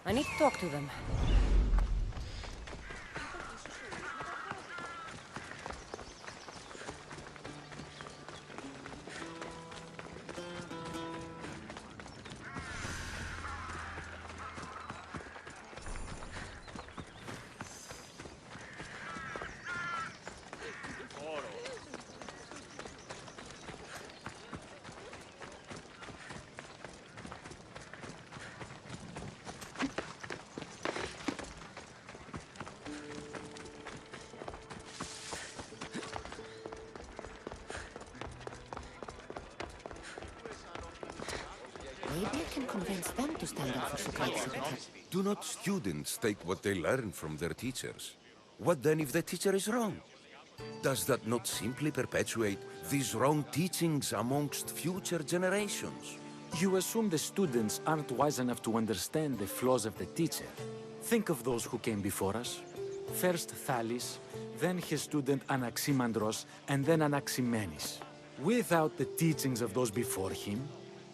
I need to talk to them. Maybe I can convince them to stand up for Sokrates. Do not students take what they learn from their teachers? What then if the teacher is wrong? Does that not simply perpetuate these wrong teachings amongst future generations? You assume the students aren't wise enough to understand the flaws of the teacher. Think of those who came before us. First Thales, then his student Anaximandros, and then Anaximenes. Without the teachings of those before him,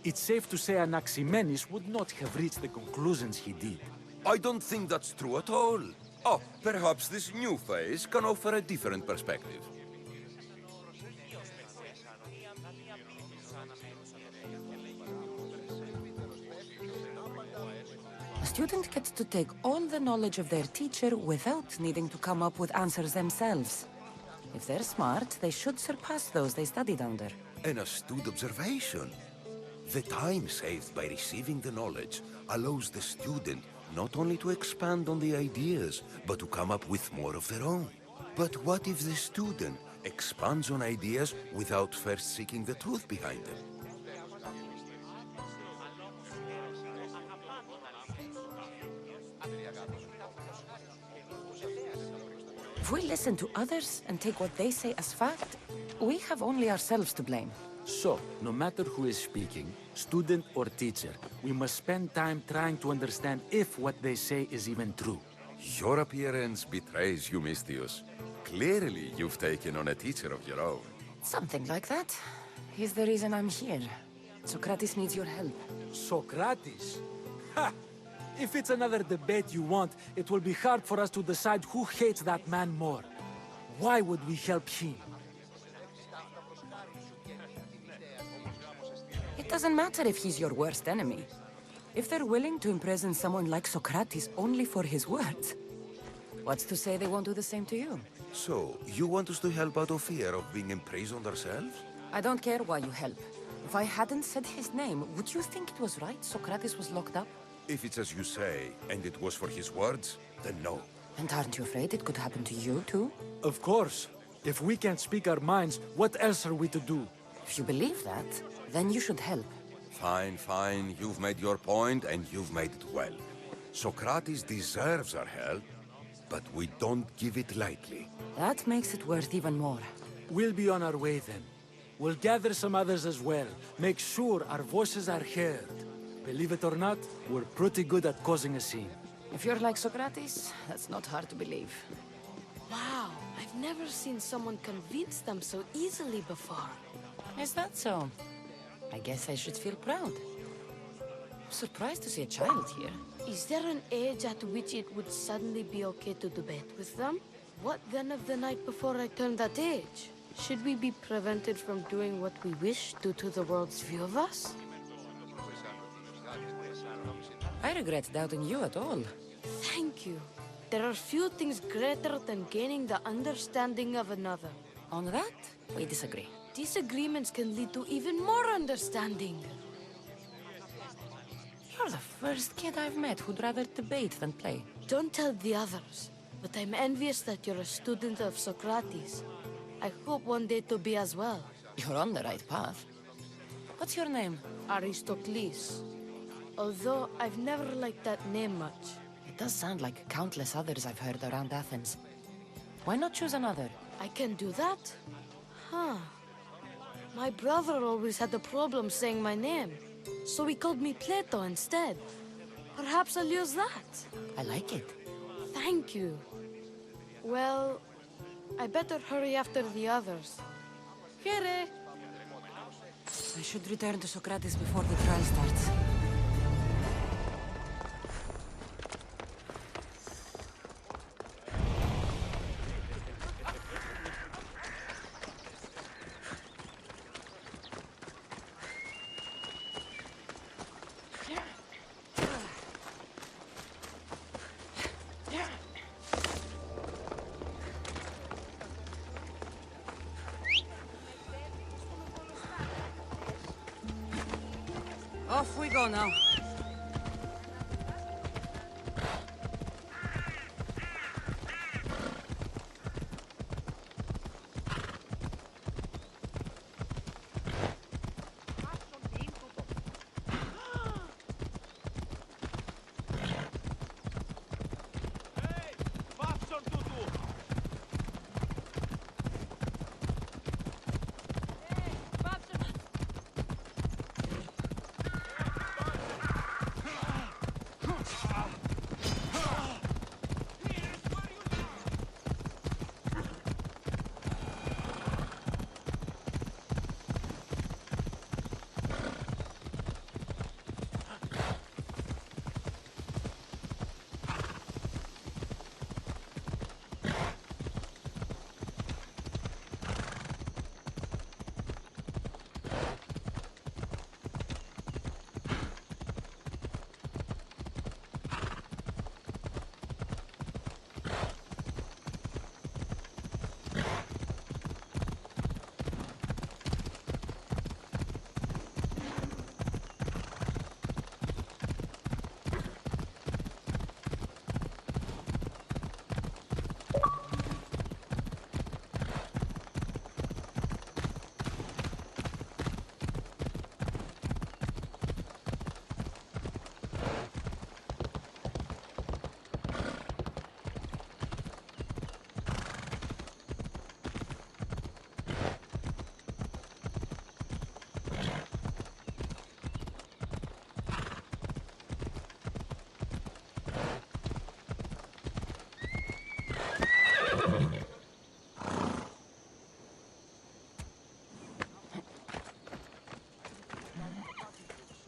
it's safe to say Anaximenes would not have reached the conclusions he did. I don't think that's true at all. Oh, perhaps this new phase can offer a different perspective. A student gets to take all the knowledge of their teacher without needing to come up with answers themselves. If they're smart, they should surpass those they studied under. An astute observation. The time saved by receiving the knowledge allows the student not only to expand on the ideas, but to come up with more of their own. But what if the student expands on ideas without first seeking the truth behind them? If we listen to others and take what they say as fact, we have only ourselves to blame. So, no matter who is speaking, student or teacher, we must spend time trying to understand if what they say is even true. Your appearance betrays you, Mystius. Clearly, you've taken on a teacher of your own. Something like that. He's the reason I'm here. Sokrates needs your help. Sokrates? Ha! If it's another debate you want, it will be hard for us to decide who hates that man more. Why would we help him? It doesn't matter if he's your worst enemy. If they're willing to imprison someone like Sokrates only for his words, what's to say they won't do the same to you? So, you want us to help out of fear of being imprisoned ourselves? I don't care why you help. If I hadn't said his name, would you think it was right Sokrates was locked up? If it's as you say, and it was for his words, then no. And aren't you afraid it could happen to you too? Of course. If we can't speak our minds, what else are we to do? If you believe that, then you should help. Fine, fine. You've made your point, and you've made it well. Sokrates deserves our help, but we don't give it lightly. That makes it worth even more. We'll be on our way then. We'll gather some others as well. Make sure our voices are heard. Believe it or not, we're pretty good at causing a scene. If you're like Sokrates, that's not hard to believe. Wow, I've never seen someone convince them so easily before. Is that so? I guess I should feel proud. I'm surprised to see a child here. Is there an age at which it would suddenly be okay to debate with them? What then of the night before I turned that age? Should we be prevented from doing what we wish due to the world's view of us? I regret doubting you at all. Thank you. There are few things greater than gaining the understanding of another. On that, we disagree. Disagreements can lead to even more understanding. You're the first kid I've met who'd rather debate than play. Don't tell the others, but I'm envious that you're a student of Sokrates. I hope one day to be as well. You're on the right path. What's your name? Aristocles. Although I've never liked that name much. It does sound like countless others I've heard around Athens. Why not choose another? I can do that? Huh. My brother always had a problem saying my name, so he called me Plato instead. Perhaps I'll use that. I like it. Thank you. Well, I better hurry after the others. Here! I should return to Sokrates before the trial starts. Off we go now.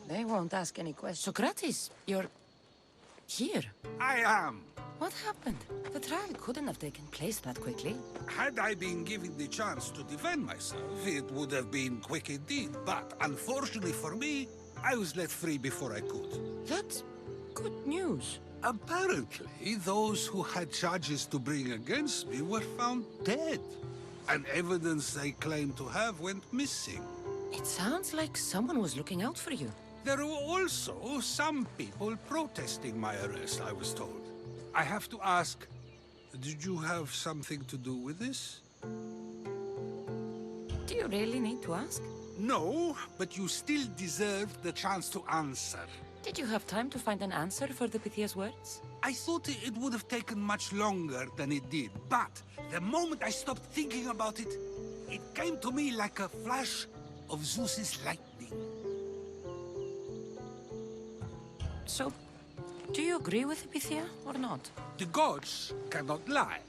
They won't ask any questions. Sokrates, you're here. I am. What happened? The trial couldn't have taken place that quickly. Had I been given the chance to defend myself, it would have been quick indeed. But unfortunately for me, I was let free before I could. That's good news. Apparently, those who had charges to bring against me were found dead. And evidence they claimed to have went missing. It sounds like someone was looking out for you. There were also some people protesting my arrest, I was told. I have to ask, did you have something to do with this? Do you really need to ask? No, but you still deserve the chance to answer. Did you have time to find an answer for the Pythia's words? I thought it would have taken much longer than it did, but the moment I stopped thinking about it, it came to me like a flash of Zeus's lightning. So, do you agree with Pythia or not? The gods cannot lie.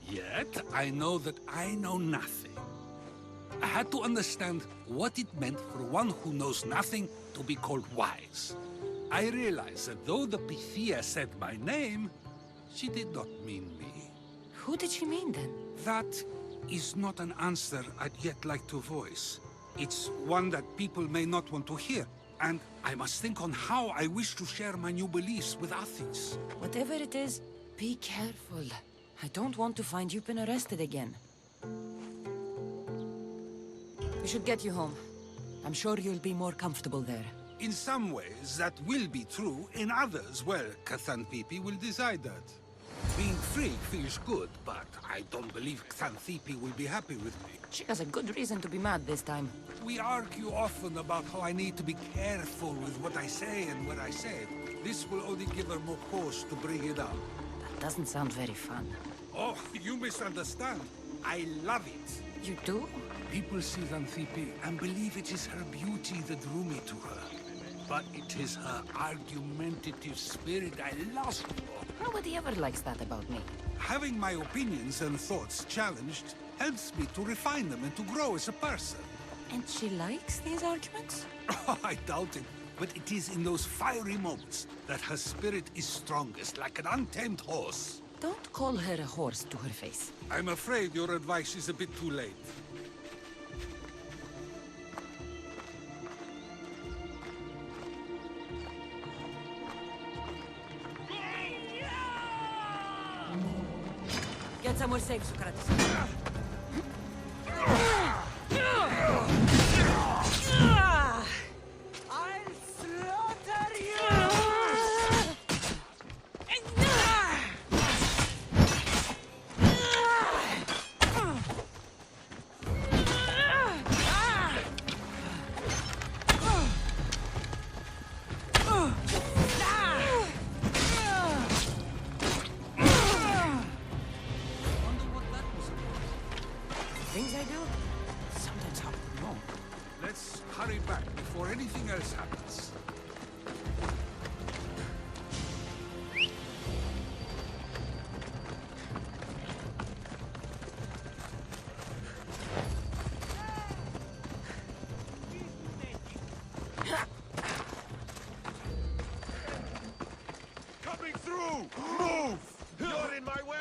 Yet, I know that I know nothing. I had to understand what it meant for one who knows nothing to be called wise. I realized that though the Pythia said my name, she did not mean me. Who did she mean then? That is not an answer I'd yet like to voice. It's one that people may not want to hear, and I must think on how I wish to share my new beliefs with Athens. Whatever it is, be careful. I don't want to find you've been arrested again. We should get you home. I'm sure you'll be more comfortable there. In some ways, that will be true. In others, well, Kassandra will decide that. Being free feels good, but I don't believe Xanthippe will be happy with me. She has a good reason to be mad this time. We argue often about how I need to be careful with what I say and what I say. This will only give her more cause to bring it up. That doesn't sound very fun. Oh, you misunderstand. I love it. You do? People see Xanthippe and believe it is her beauty that drew me to her. But it is her argumentative spirit I lust for. Nobody ever likes that about me. Having my opinions and thoughts challenged helps me to refine them and to grow as a person. And she likes these arguments? Oh, I doubt it. But it is in those fiery moments that her spirit is strongest, like an untamed horse. Don't call her a horse to her face. I'm afraid your advice is a bit too late. Get somewhere safe, Sokrates. I'll slaughter you! Things I do sometimes happen wrong. Let's hurry back before anything else happens. Coming through! Move! You're in my way!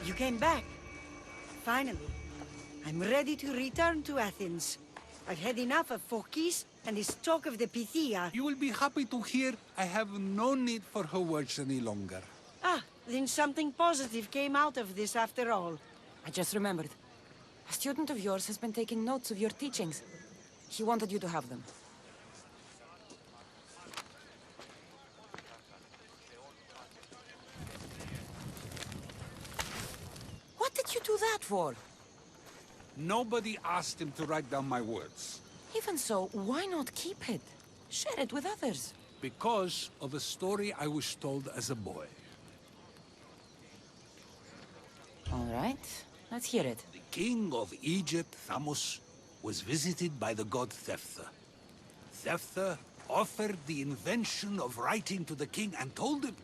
You came back. Finally. I'm ready to return to Athens. I've had enough of Phokis and this talk of the Pythia. You will be happy to hear I have no need for her words any longer. Ah, then something positive came out of this after all. I just remembered. A student of yours has been taking notes of your teachings. He wanted you to have them. What did you do that for? Nobody asked him to write down my words. Even so, why not keep it? Share it with others. Because of a story I was told as a boy. All right, let's hear it. The king of Egypt, Thamos, was visited by the god Thephtha. Thephtha offered the invention of writing to the king and told him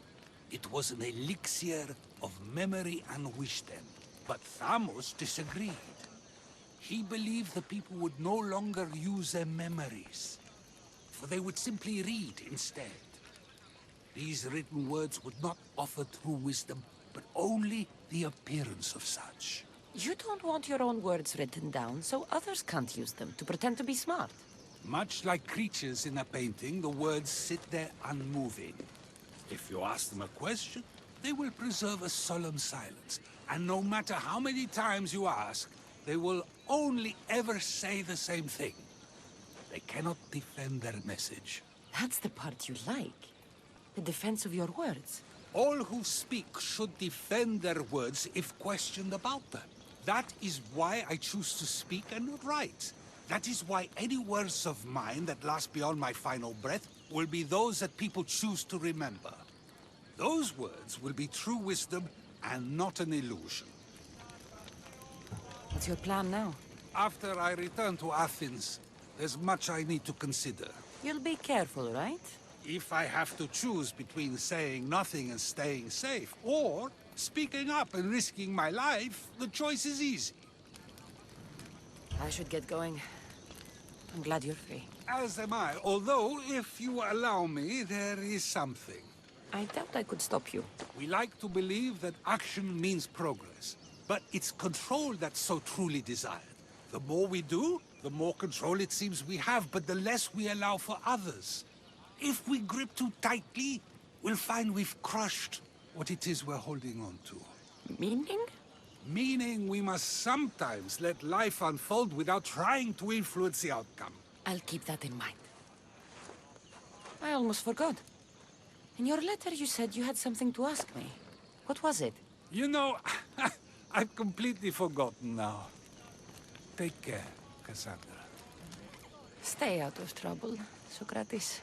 it was an elixir of memory and wisdom. But Thamos disagreed. He believed the people would no longer use their memories, for they would simply read instead. These written words would not offer true wisdom, but only the appearance of such. You don't want your own words written down, so others can't use them to pretend to be smart. Much like creatures in a painting, the words sit there unmoving. If you ask them a question, they will preserve a solemn silence. And no matter how many times you ask, they will only ever say the same thing. They cannot defend their message. That's the part you like. The defense of your words. All who speak should defend their words if questioned about them. That is why I choose to speak and not write. That is why any words of mine that last beyond my final breath will be those that people choose to remember. Those words will be true wisdom and not an illusion. What's your plan now? After I return to Athens, there's much I need to consider. You'll be careful, right? If I have to choose between saying nothing and staying safe, or speaking up and risking my life, the choice is easy. I should get going. I'm glad you're free. As am I, although, if you allow me, there is something. I doubt I could stop you. We like to believe that action means progress, but it's control that's so truly desired. The more we do, the more control it seems we have, but the less we allow for others. If we grip too tightly, we'll find we've crushed what it is we're holding on to. Meaning? Meaning we must sometimes let life unfold without trying to influence the outcome. I'll keep that in mind. I almost forgot. In your letter you said you had something to ask me. What was it? You know, I've completely forgotten now. Take care, Kassandra. Stay out of trouble, Sokrates.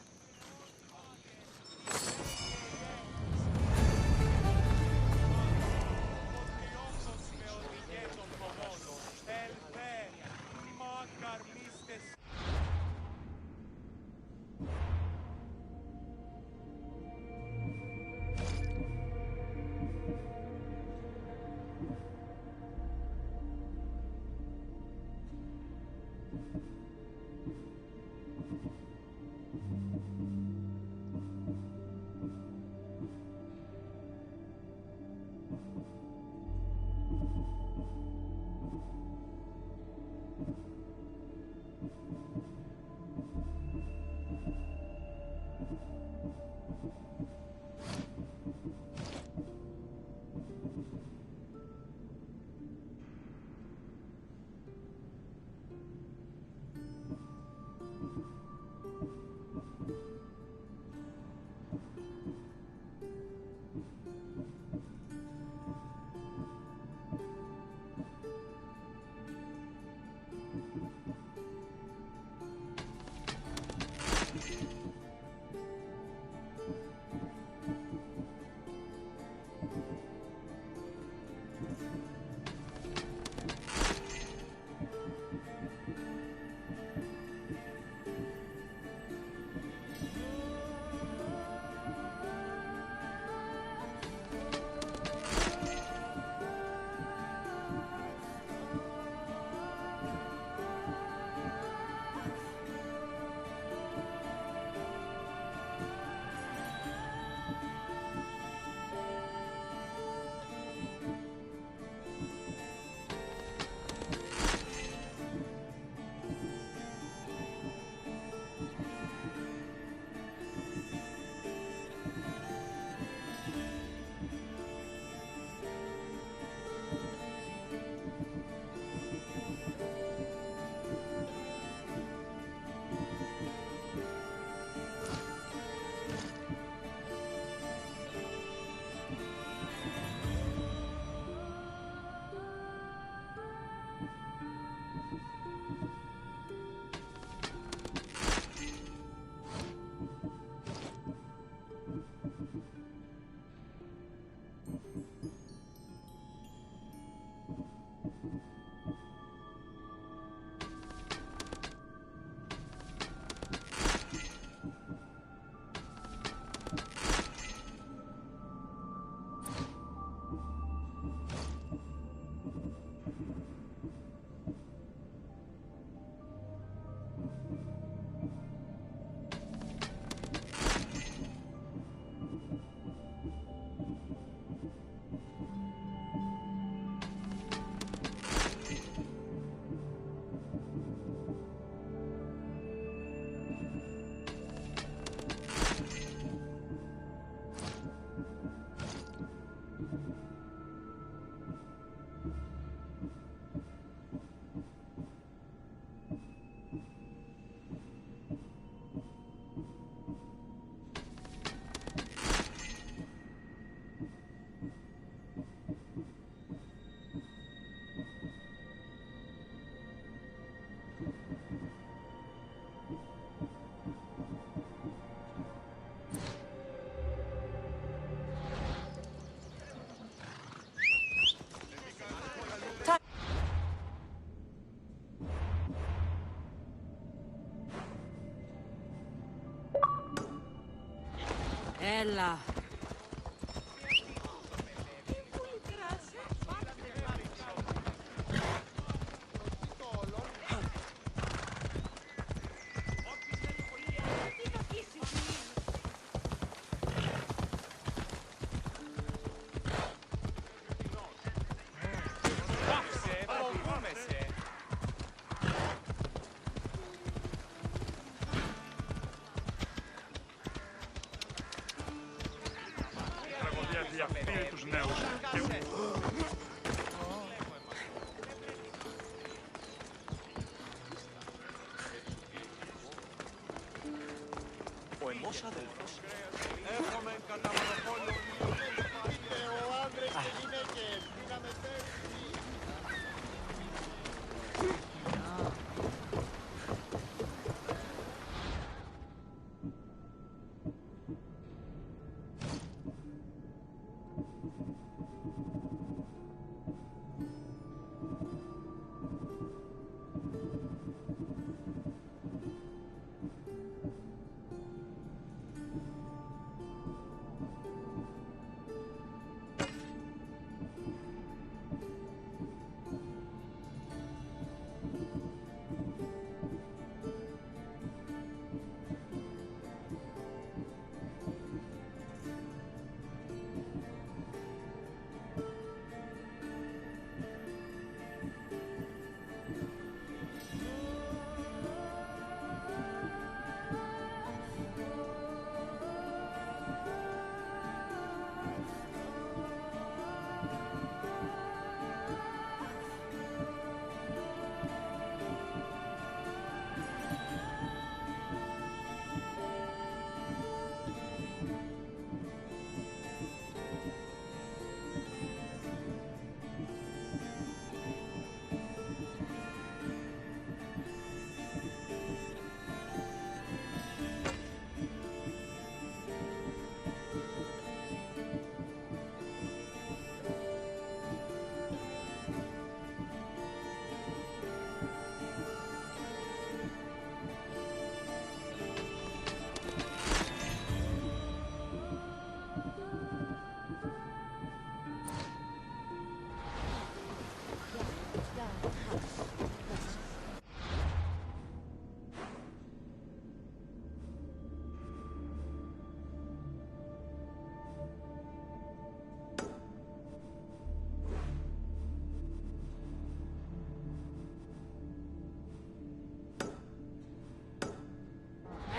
Ella. διαφθείρει τους νέους. Ο εμός αδελφός. Έχουμε κατά μονοπόλιο βίντεο άντρες και γυναίκες. Μείναμε τέσσερις.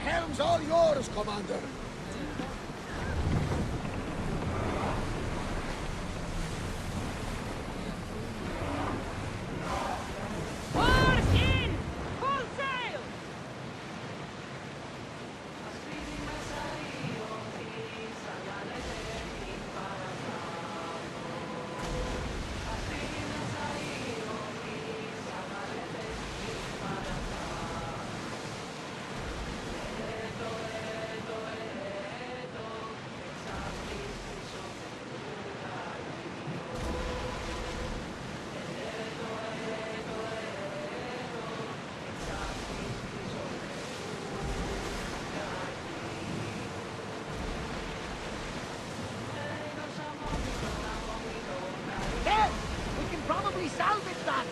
Helm's all yours, Commander. Oars in! Full sail! Yes! We can probably salvage that!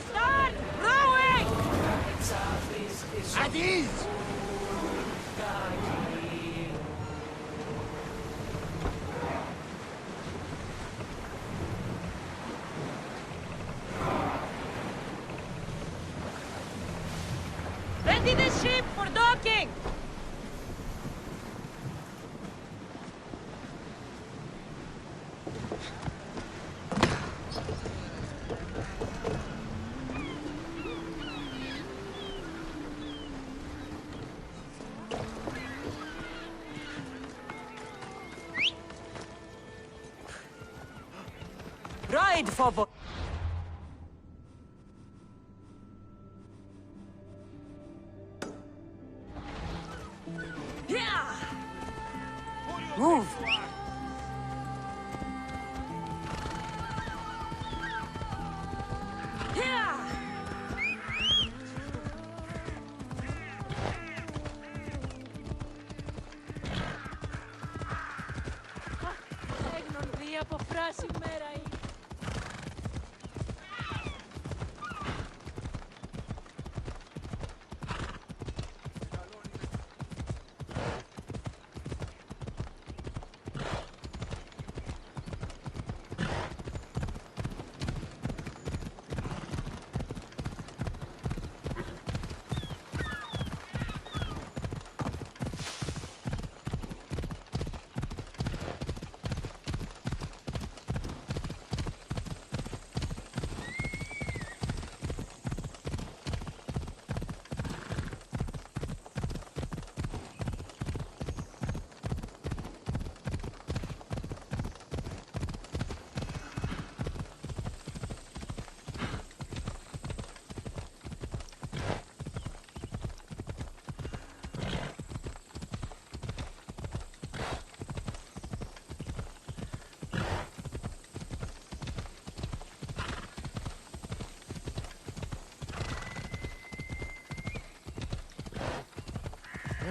Start rowing! At ease! Ready the ship for docking! Ride forward!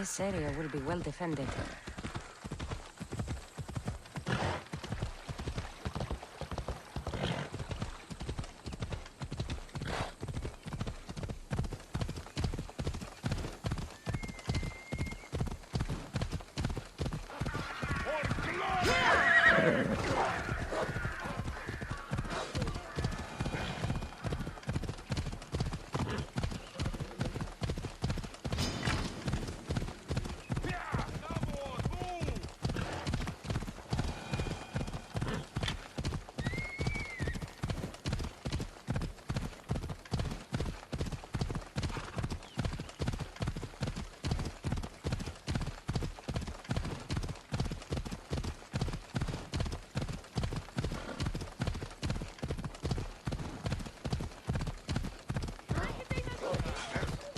This area will be well defended.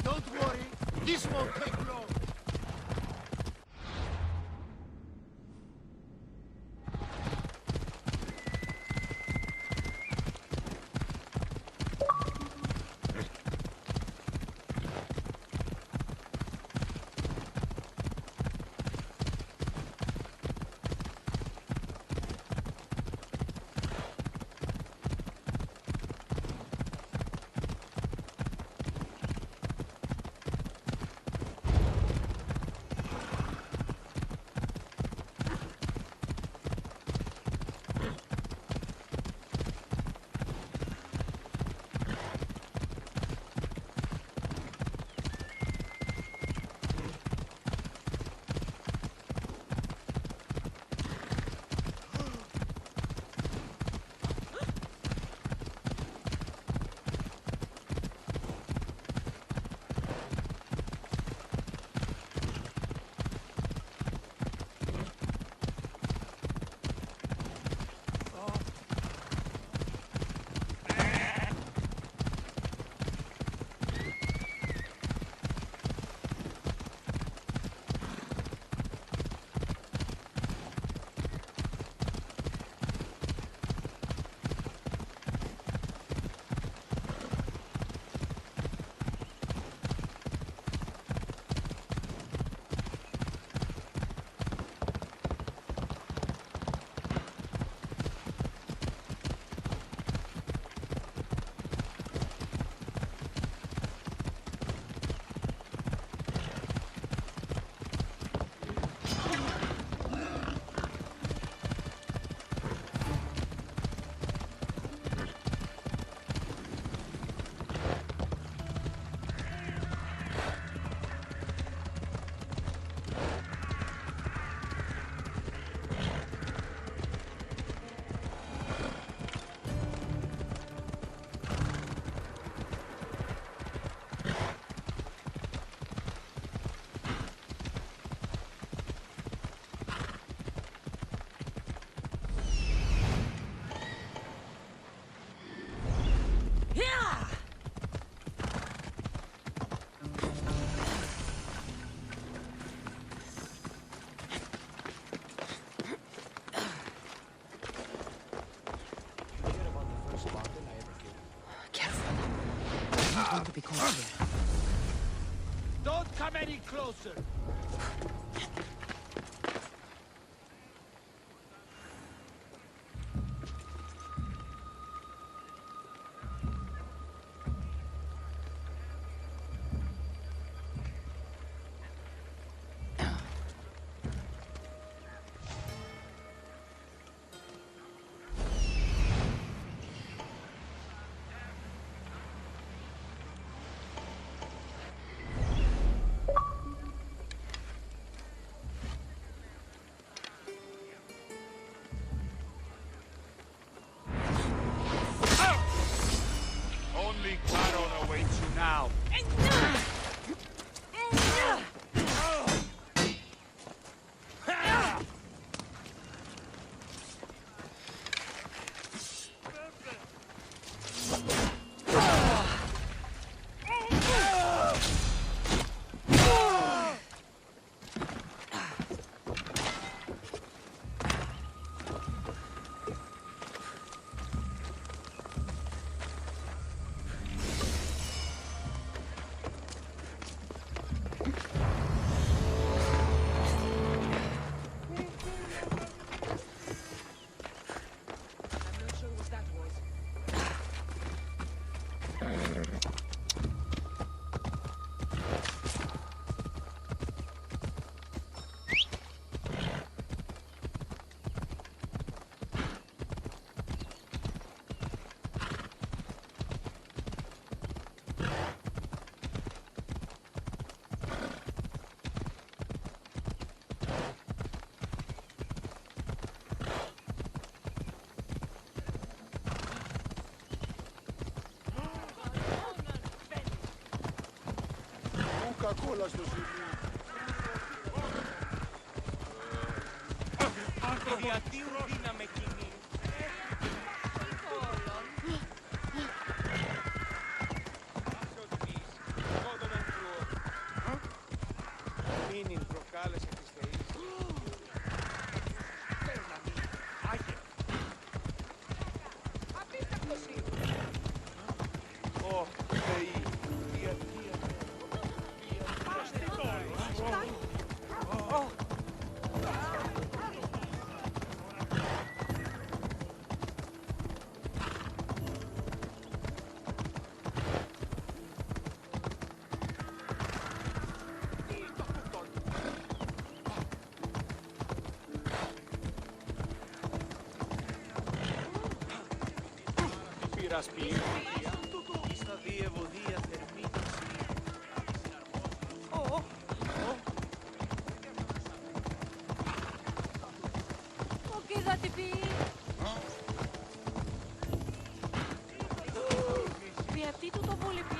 Don't worry, this won't take long. Want to be caught here. Don't come any closer. Only Charon awaits you now. κόλλα στο σημείο. Διατήρου δύναμη κοινή. Μήνυν προκάλεσε τις θεήσεις. Ω, θεοί, γιατί πειράς πλήρω. Στα διευωδία θερμίνωση. Che da ti pi? Πιατή του το πολύ πει.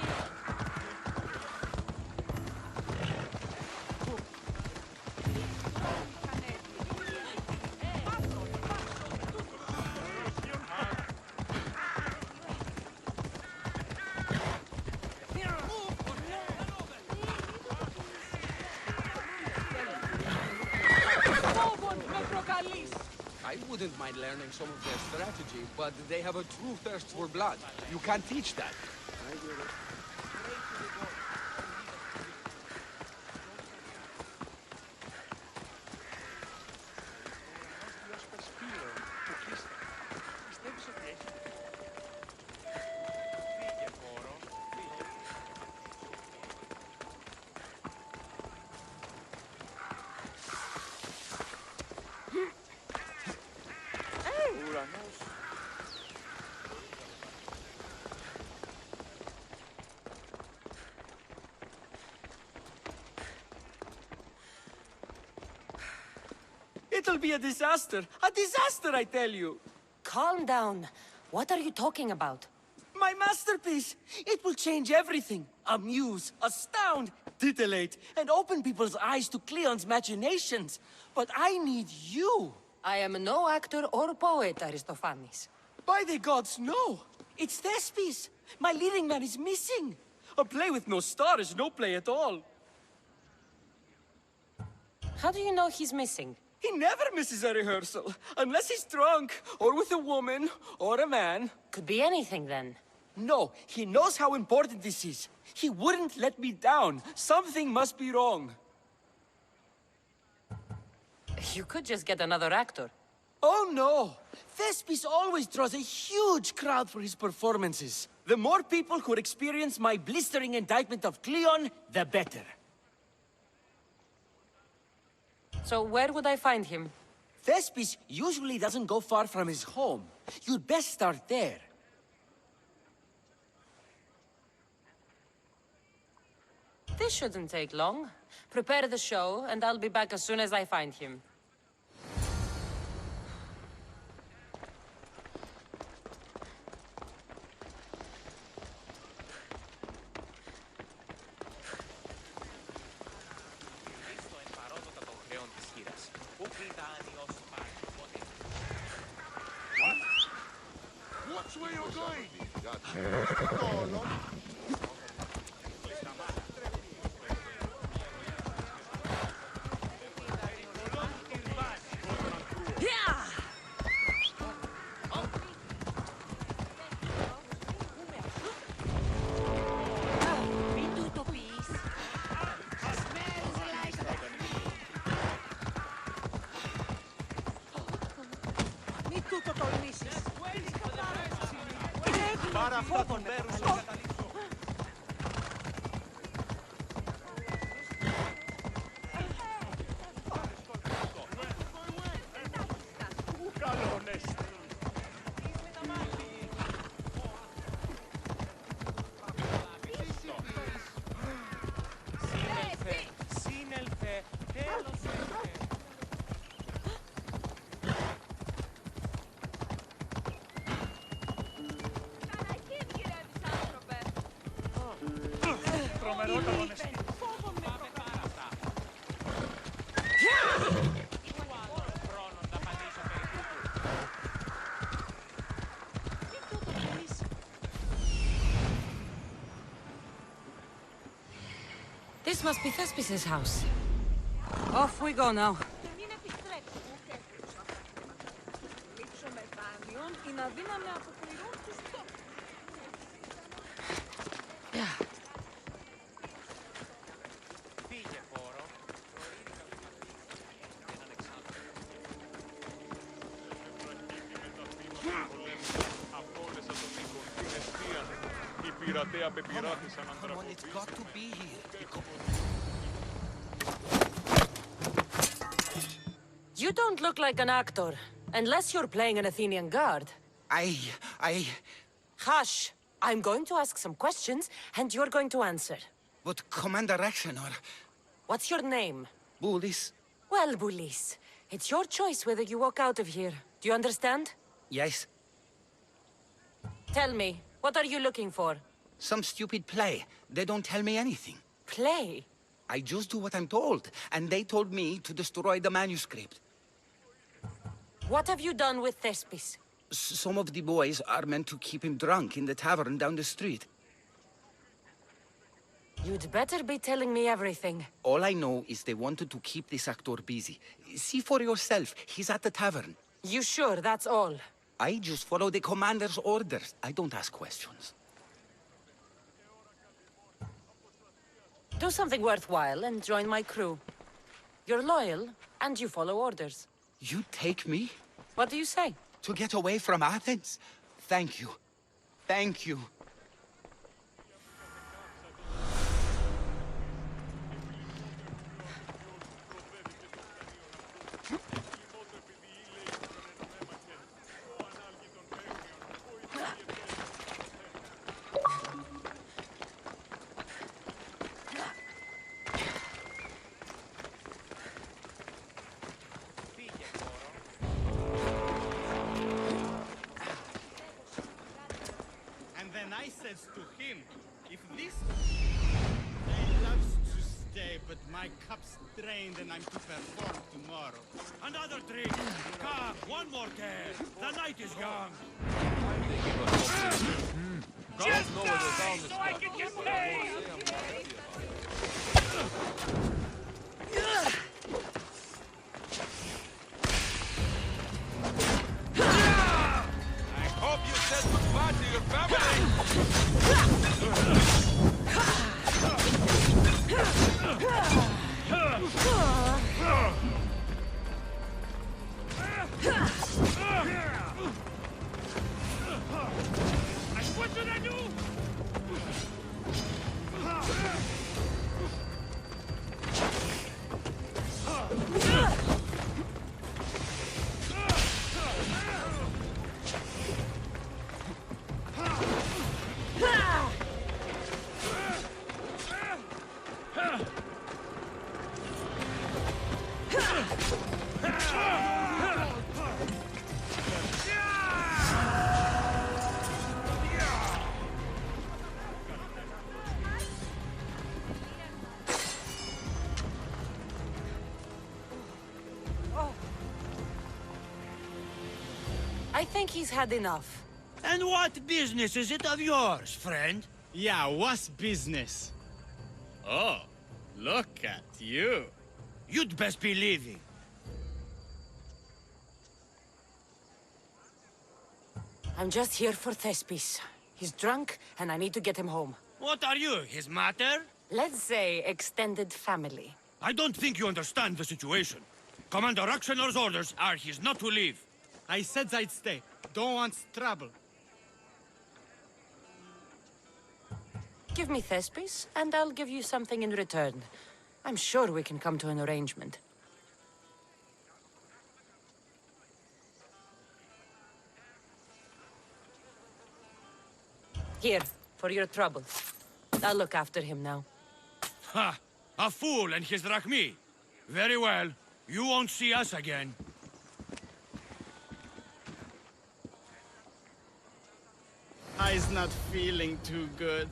I wouldn't mind learning some of their strategy, but they have a true thirst for blood. You can't teach that. It'll be a disaster! A disaster, I tell you! Calm down. What are you talking about? My masterpiece! It will change everything. Amuse, astound, titillate, and open people's eyes to Cleon's machinations. But I need you! I am no actor or poet, Aristophanes. By the gods, no! It's Thespis! My leading man is missing! A play with no star is no play at all. How do you know he's missing? He never misses a rehearsal, unless he's drunk, or with a woman, or a man. Could be anything then. No, he knows how important this is. He wouldn't let me down. Something must be wrong. You could just get another actor. Oh no! Thespis always draws a huge crowd for his performances. The more people who experience my blistering indictment of Cleon, the better. So where would I find him? Thespis usually doesn't go far from his home. You'd best start there. This shouldn't take long. Prepare the show, and I'll be back as soon as I find him. Watch where you're going! Μην τούτο τολμήσεις. Πάρα αυτά του μέρους να καταλήξω. Πού καλώνεστε. Σύνελθε, τέλος ήρθε. This must be Thespis's house. Off we go now. Yeah. Come on, it's got to be here. You don't look like an actor, unless you're playing an Athenian guard. I... Hush! I'm going to ask some questions, and you're going to answer. But Commander Axenor... What's your name? Bulis? Well, Bulis, it's your choice whether you walk out of here. Do you understand? Yes. Tell me, what are you looking for? Some stupid play. They don't tell me anything. Play? I just do what I'm told, and they told me to destroy the manuscript. What have you done with Thespis? Some of the boys are meant to keep him drunk in the tavern down the street. You'd better be telling me everything. All I know is they wanted to keep this actor busy. See for yourself, he's at the tavern. You sure that's all? I just follow the commander's orders. I don't ask questions. Do something worthwhile and join my crew. You're loyal, and you follow orders. You take me? What do you say? To get away from Athens? Thank you. Thank you. I said to him, if this... I loves to stay, but my cup's drained and I'm to perform tomorrow. Another drink! Come, one more can! The night is young! Just die, so I can get paid! I hope you said goodbye to your family! What should I do? I think he's had enough. And what business is it of yours, friend? Yeah, what's business? Oh, look at you. You'd best be leaving. I'm just here for Thespis. He's drunk, and I need to get him home. What are you, his mater? Let's say extended family. I don't think you understand the situation. Commander Axenor's orders are he's not to leave. I said I'd stay. Don't want trouble. Give me Thespis, and I'll give you something in return. I'm sure we can come to an arrangement. Here, for your trouble. I'll look after him now. Ha! A fool and his drachmi. Very well. You won't see us again. I's not feeling too good.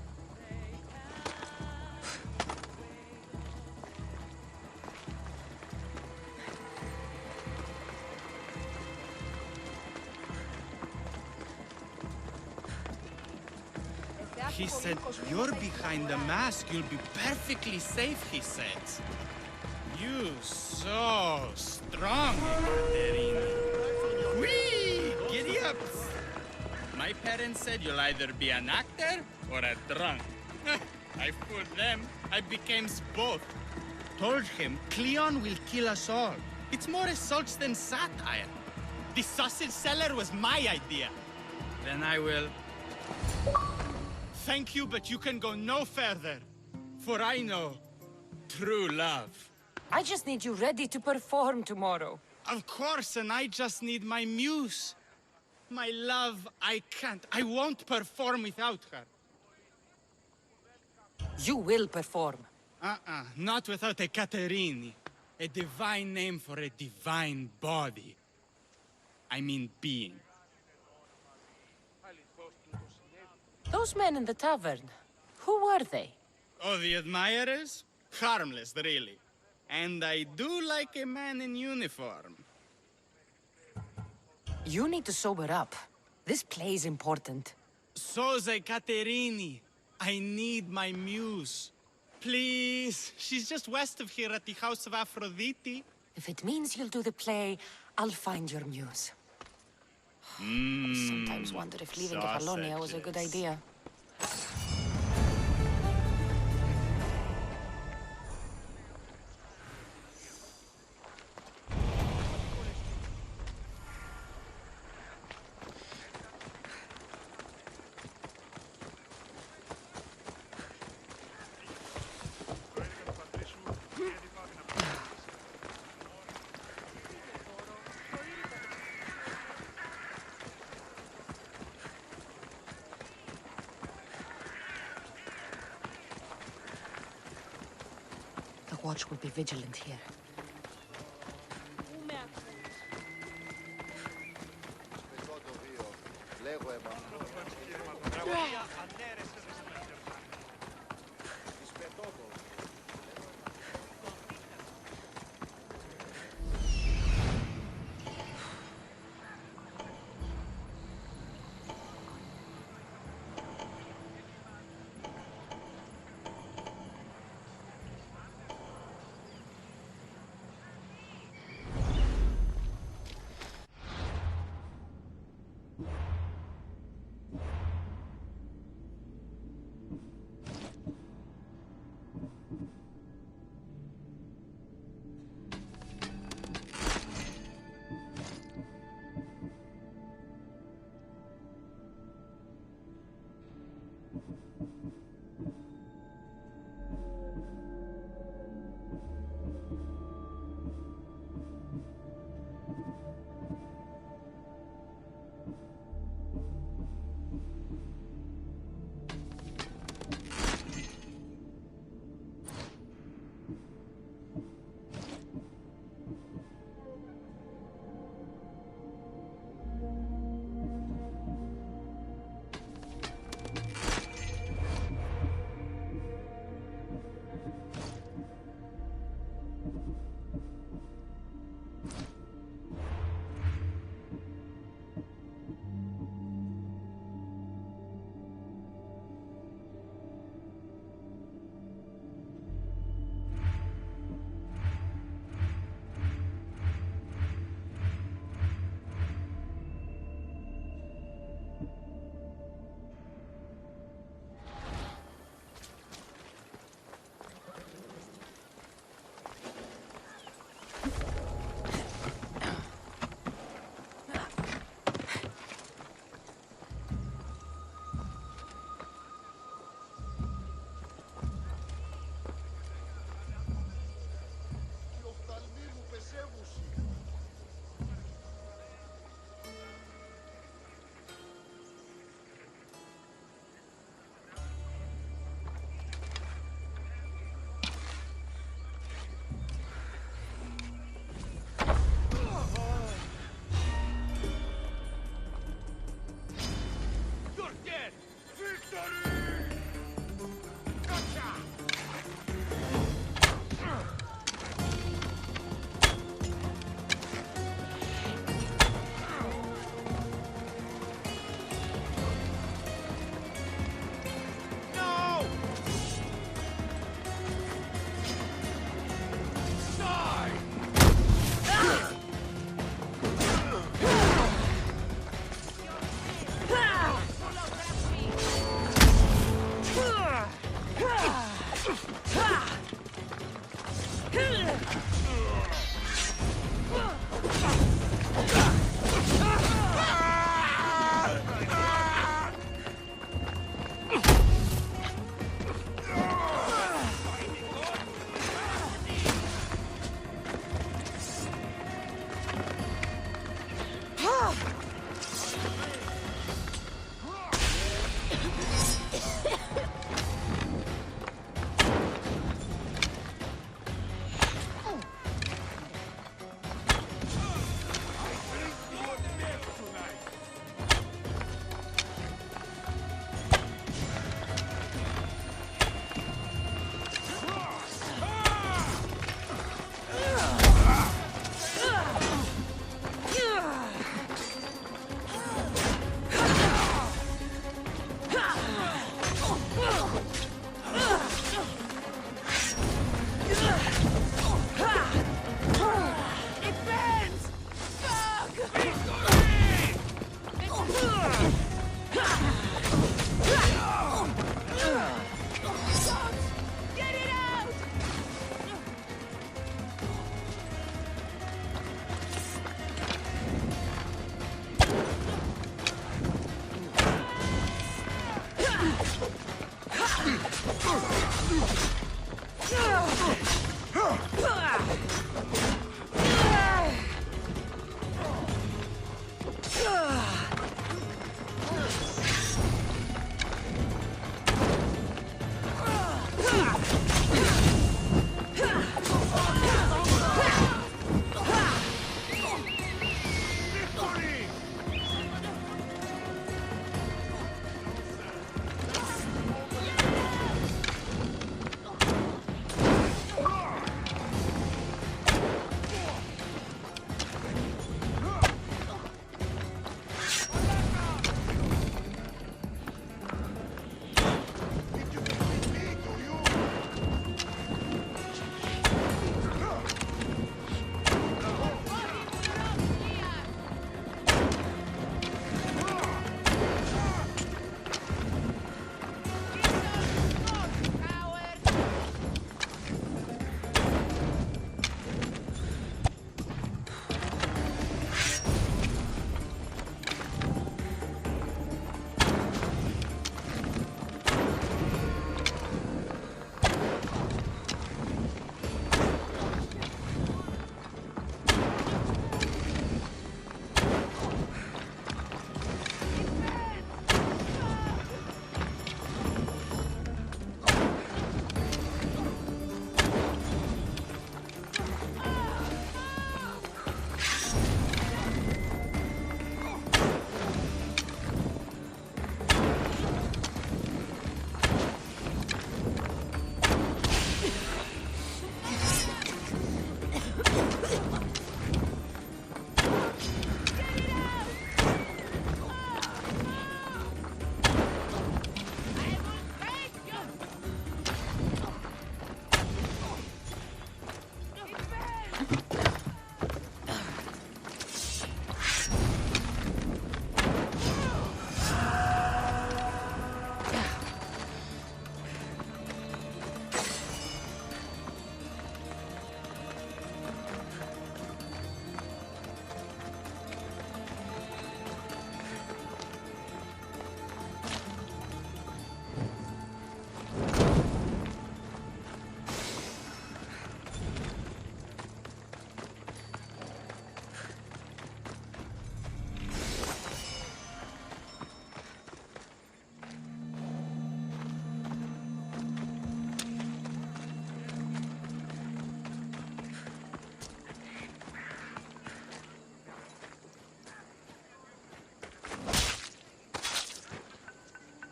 He said, you're behind the mask, you'll be perfectly safe, he said. You so strong, Ekaterina. Whee! Giddy up! My parents said you'll either be an actor or a drunk. I fooled them. I became both. Told him Cleon will kill us all. It's more assaults than satire. The sausage seller was my idea. Then I will... Thank you, but you can go no further. For I know true love. I just need you ready to perform tomorrow. Of course, and I just need my muse. My love, I can't. I won't perform without her. You will perform. Not without a Caterini. A divine name for a divine body. I mean being. Those men in the tavern, who were they? Oh, the admirers? Harmless, really. And I do like a man in uniform. You need to sober up. This play's important. So's a Caterini. I need my muse. Please, she's just west of here at the House of Aphrodite. If it means you'll do the play, I'll find your muse. I sometimes wonder if leaving Kefalonia was a good idea. The watch will be vigilant here.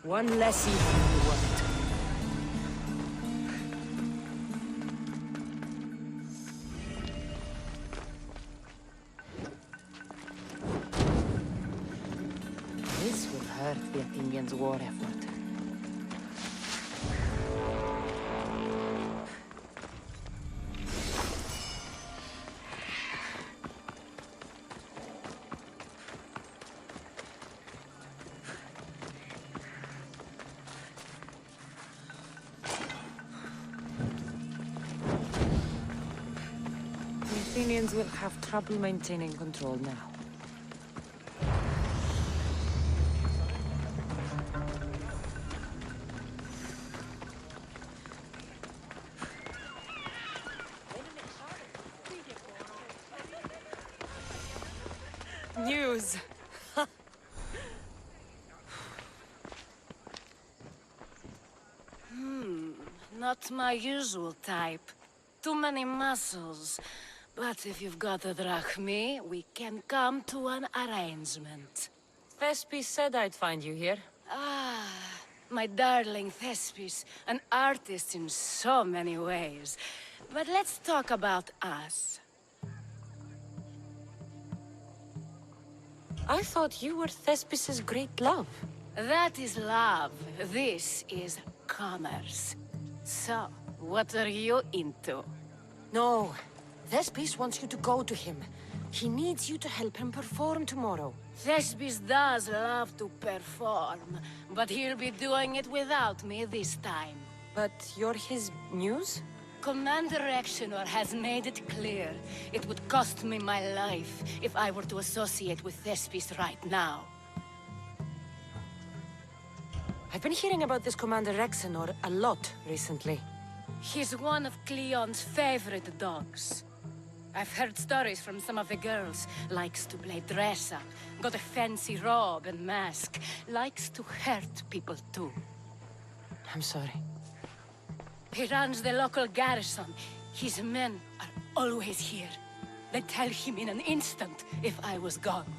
One less evil in the world. This will hurt the Athenians' war effort. The Athenians will have trouble maintaining control now. News. Not my usual type. Too many muscles. But if you've got a drachmi, we can come to an arrangement. Thespis said I'd find you here. Ah, my darling Thespis, an artist in so many ways. But let's talk about us. I thought you were Thespis's great love. That is love. This is commerce. So, what are you into? No. Thespis wants you to go to him. He needs you to help him perform tomorrow. Thespis does love to perform, but he'll be doing it without me this time. But you're his muse? Commander Exenor has made it clear it would cost me my life if I were to associate with Thespis right now. I've been hearing about this Commander Exenor a lot recently. He's one of Cleon's favorite dogs. I've heard stories from some of the girls. Likes to play dress-up, got a fancy robe and mask. Likes to hurt people too. I'm sorry. He runs the local garrison. His men are always here. They'd tell him in an instant if I was gone.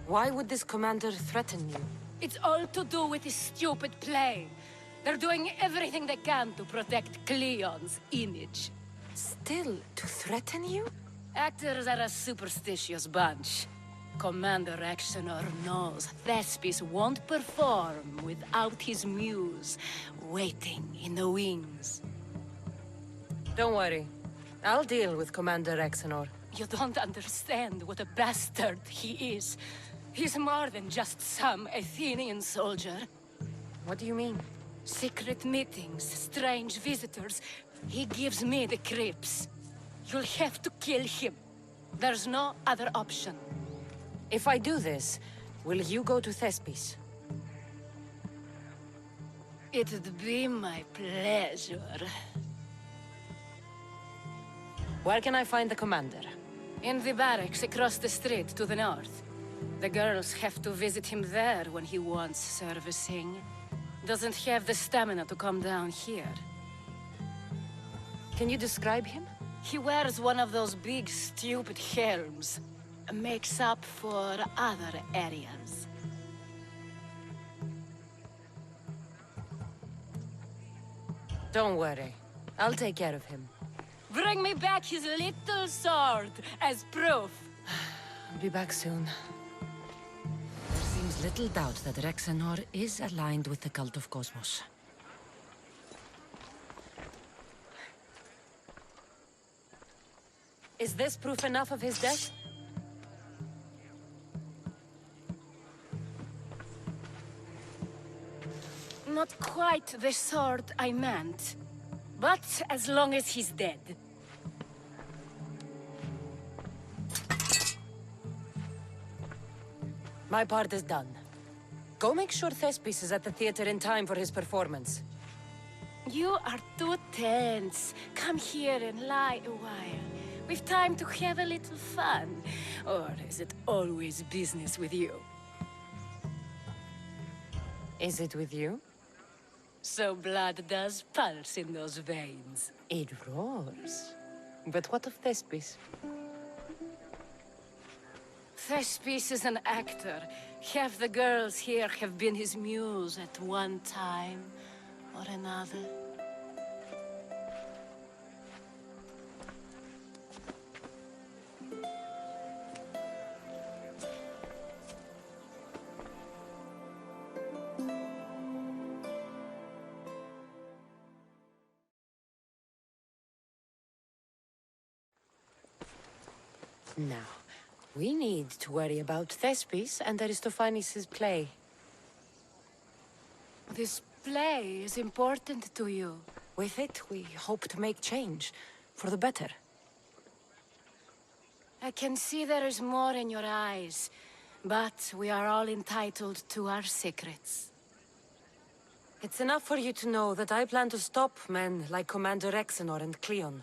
Why would this commander threaten you? It's all to do with his stupid play. They're doing everything they can to protect Cleon's image. Still, to threaten you? Actors are a superstitious bunch. Commander Exenor knows Thespis won't perform without his muse waiting in the wings. Don't worry. I'll deal with Commander Exenor. You don't understand what a bastard he is. He's more than just some Athenian soldier. What do you mean? Secret meetings, strange visitors. He gives me the creeps. You'll have to kill him. There's no other option. If I do this, will you go to Thespis? It'd be my pleasure. Where can I find the commander? In the barracks across the street to the north. The girls have to visit him there when he wants servicing. Doesn't have the stamina to come down here. Can you describe him? He wears one of those big, stupid helms. Makes up for other areas. Don't worry. I'll take care of him. Bring me back his little sword as proof. I'll be back soon. There seems little doubt that Exenor is aligned with the cult of Cosmos. Is this proof enough of his death? Not quite the sort I meant. But as long as he's dead. My part is done. Go make sure Thespis is at the theater in time for his performance. You are too tense. Come here and lie a while. We've time to have a little fun. Or is it always business with you? Is it with you? So blood does pulse in those veins. It roars. But what of Thespis? Thespis is an actor. Half the girls here have been his muse at one time or another. Now, we need to worry about Thespis and Aristophanes' play. This play is important to you. With it, we hope to make change, for the better. I can see there is more in your eyes, but we are all entitled to our secrets. It's enough for you to know that I plan to stop men like Commander Exenor and Cleon.